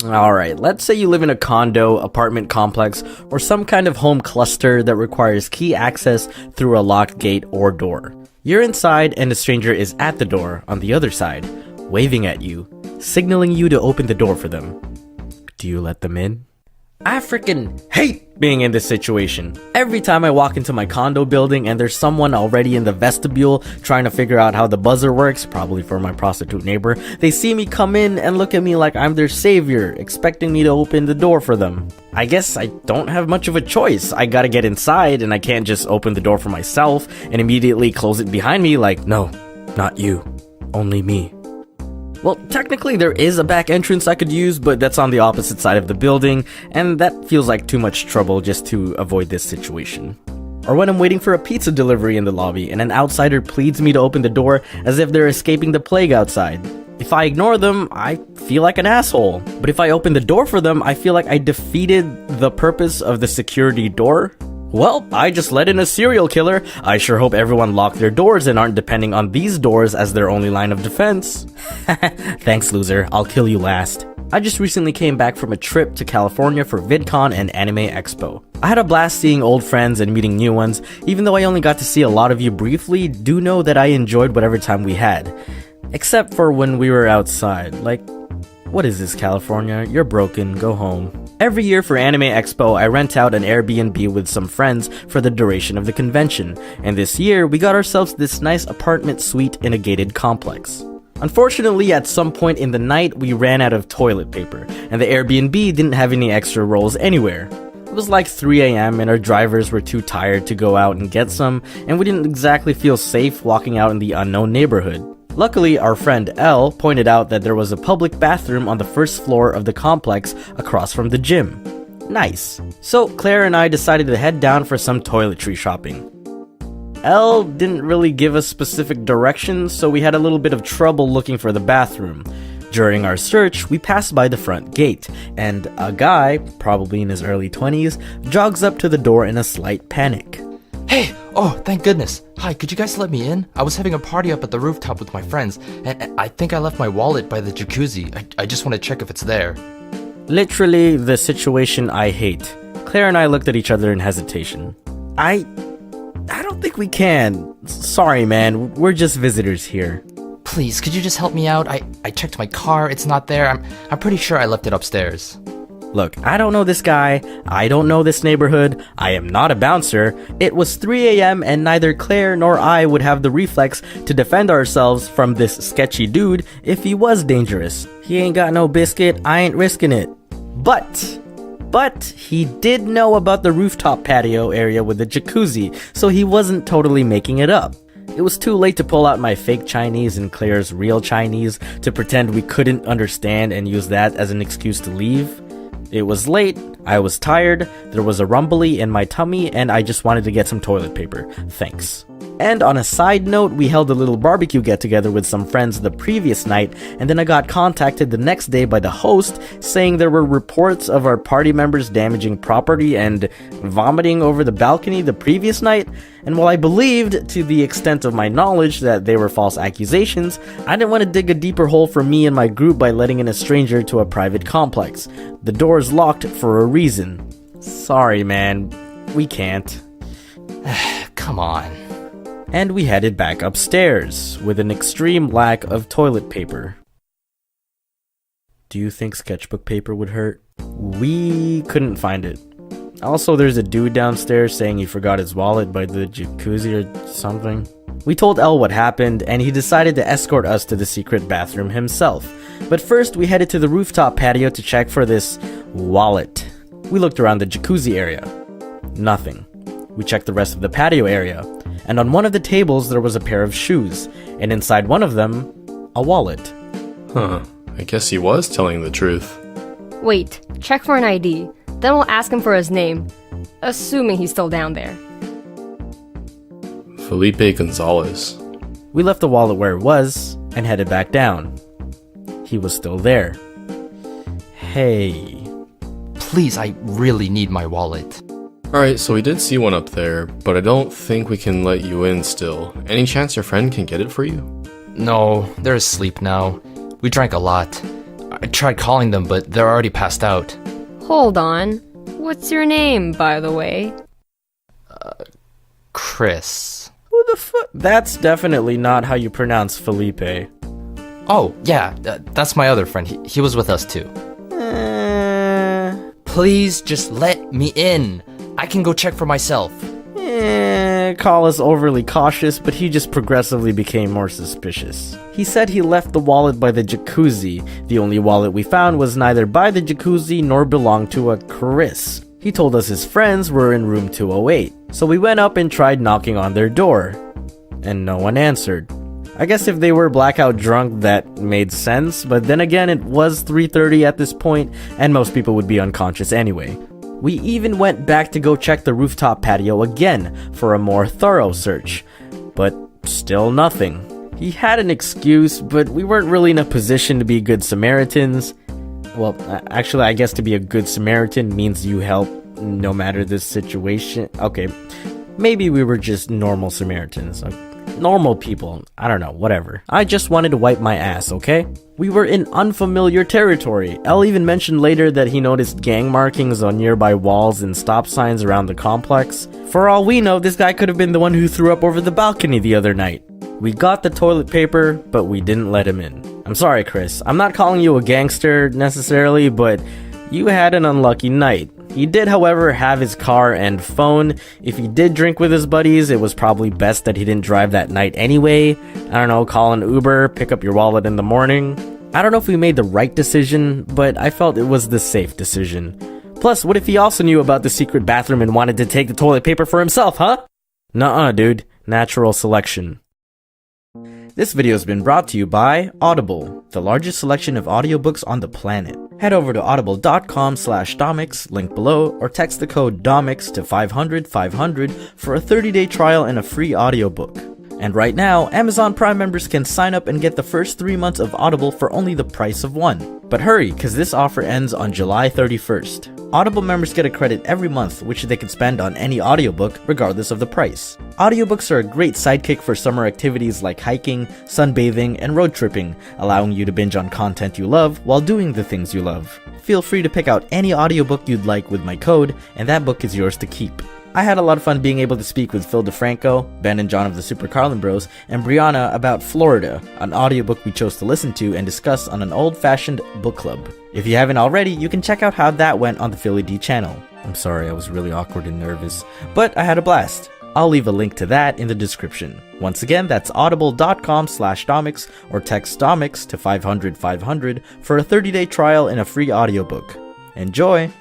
Alright, let's say you live in a condo, apartment complex, or some kind of home cluster that requires key access through a locked gate or door. You're inside and a stranger is at the door on the other side, waving at you, signaling you to open the door for them. Do you let them in? I freaking hate being in this situation. Every time I walk into my condo building and there's someone already in the vestibule trying to figure out how the buzzer works, probably for my prostitute neighbor, they see me come in and look at me like I'm their savior, expecting me to open the door for them. I guess I don't have much of a choice. I gotta get inside and I can't just open the door for myself and immediately close it behind me like, no, not you, only me. Well, technically there is a back entrance I could use, but that's on the opposite side of the building, and that feels like too much trouble just to avoid this situation. Or when I'm waiting for a pizza delivery in the lobby and an outsider pleads me to open the door as if they're escaping the plague outside. If I ignore them, I feel like an asshole. But if I open the door for them, I feel like I defeated the purpose of the security door. Well, I just let in a serial killer. I sure hope everyone locked their doors and aren't depending on these doors as their only line of defense. Thanks, loser. I'll kill you last. I just recently came back from a trip to California for VidCon and Anime Expo. I had a blast seeing old friends and meeting new ones. Even though I only got to see a lot of you briefly, do know that I enjoyed whatever time we had. Except for when we were outside. Like, what is this, California? You're broken. Go home. Every year for Anime Expo, I rent out an Airbnb with some friends for the duration of the convention, and this year we got ourselves this nice apartment suite in a gated complex. Unfortunately, at some point in the night, we ran out of toilet paper, and the Airbnb didn't have any extra rolls anywhere. It was like 3 AM and our drivers were too tired to go out and get some, and we didn't exactly feel safe walking out in the unknown neighborhood. Luckily, our friend Elle pointed out that there was a public bathroom on the first floor of the complex across from the gym. Nice. So Claire and I decided to head down for some toiletry shopping. Elle didn't really give us specific directions, so we had a little bit of trouble looking for the bathroom. During our search, we passed by the front gate, and a guy, probably in his early 20s, jogs up to the door in a slight panic. Hey! Oh, thank goodness. Hi, could you guys let me in? I was having a party up at the rooftop with my friends, and I think I left my wallet by the jacuzzi. I just want to check if it's there. Literally the situation I hate. Claire and I looked at each other in hesitation. I don't think we can. Sorry, man. We're just visitors here. Please, could you just help me out? I checked my car. It's not there. I'm pretty sure I left it upstairs. Look, I don't know this guy, I don't know this neighborhood, I am not a bouncer. It was 3 AM and neither Claire nor I would have the reflex to defend ourselves from this sketchy dude if he was dangerous. He ain't got no biscuit, I ain't risking it. But he did know about the rooftop patio area with the jacuzzi, so he wasn't totally making it up. It was too late to pull out my fake Chinese and Claire's real Chinese to pretend we couldn't understand and use that as an excuse to leave. It was late, I was tired, there was a rumbly in my tummy, and I just wanted to get some toilet paper. Thanks. And on a side note, we held a little barbecue get-together with some friends the previous night, and then I got contacted the next day by the host saying there were reports of our party members damaging property and vomiting over the balcony the previous night, and while I believed, to the extent of my knowledge, that they were false accusations, I didn't want to dig a deeper hole for me and my group by letting in a stranger to a private complex. The door is locked for a reason. Sorry, man. We can't. Come on. And we headed back upstairs, with an extreme lack of toilet paper. Do you think sketchbook paper would hurt? We couldn't find it. Also, there's a dude downstairs saying he forgot his wallet by the jacuzzi or something. We told Elle what happened, and he decided to escort us to the secret bathroom himself. But first, we headed to the rooftop patio to check for this wallet. We looked around the jacuzzi area. Nothing. We checked the rest of the patio area, and on one of the tables there was a pair of shoes, and inside one of them, a wallet. Huh, I guess he was telling the truth. Wait, check for an ID. Then we'll ask him for his name, assuming he's still down there. Felipe Gonzalez. We left the wallet where it was, and headed back down. He was still there. Hey. Please, I really need my wallet. Alright, so we did see one up there, but I don't think we can let you in still. Any chance your friend can get it for you? No, they're asleep now. We drank a lot. I tried calling them, but they're already passed out. Hold on. What's your name, by the way? Chris. Who the fuck? That's definitely not how you pronounce Felipe. Oh, yeah, that's my other friend. He was with us too. Please just let me in. I can go check for myself. Call us overly cautious, but he just progressively became more suspicious. He said he left the wallet by the jacuzzi. The only wallet we found was neither by the jacuzzi nor belonged to a Chris. He told us his friends were in room 208, so we went up and tried knocking on their door, and no one answered. I guess if they were blackout drunk, that made sense, but then again, it was 3:30 at this point, and most people would be unconscious anyway. We even went back to go check the rooftop patio again for a more thorough search, but still nothing. He had an excuse, but we weren't really in a position to be good Samaritans. Well, actually, I guess to be a good Samaritan means you help no matter the situation. Okay, maybe we were just normal Samaritans. Normal people. I don't know, whatever. I just wanted to wipe my ass, okay? We were in unfamiliar territory. Elle even mentioned later that he noticed gang markings on nearby walls and stop signs around the complex. For all we know, this guy could have been the one who threw up over the balcony the other night. We got the toilet paper, but we didn't let him in. I'm sorry, Chris. I'm not calling you a gangster necessarily, but you had an unlucky night. He did, however, have his car and phone. If he did drink with his buddies, it was probably best that he didn't drive that night anyway. I don't know, call an Uber, pick up your wallet in the morning. I don't know if we made the right decision, but I felt it was the safe decision. Plus, what if he also knew about the secret bathroom and wanted to take the toilet paper for himself, huh? Nuh-uh, dude. Natural selection. This video has been brought to you by Audible, the largest selection of audiobooks on the planet. Head over to audible.com/Domix, link below, or text the code DOMIX to 500-500 for a 30-day trial and a free audiobook. And right now, Amazon Prime members can sign up and get the first 3 months of Audible for only the price of one. But hurry, cause this offer ends on July 31st. Audible members get a credit every month, which they can spend on any audiobook, regardless of the price. Audiobooks are a great sidekick for summer activities like hiking, sunbathing, and road tripping, allowing you to binge on content you love while doing the things you love. Feel free to pick out any audiobook you'd like with my code, and that book is yours to keep. I had a lot of fun being able to speak with Phil DeFranco, Ben and John of the Super Carlin Bros, and Brianna about Florida, an audiobook we chose to listen to and discuss on an old-fashioned book club. If you haven't already, you can check out how that went on the Philly D channel. I'm sorry, I was really awkward and nervous, but I had a blast. I'll leave a link to that in the description. Once again, that's audible.com/Domix or text Domix to 500-500 for a 30-day trial and a free audiobook. Enjoy!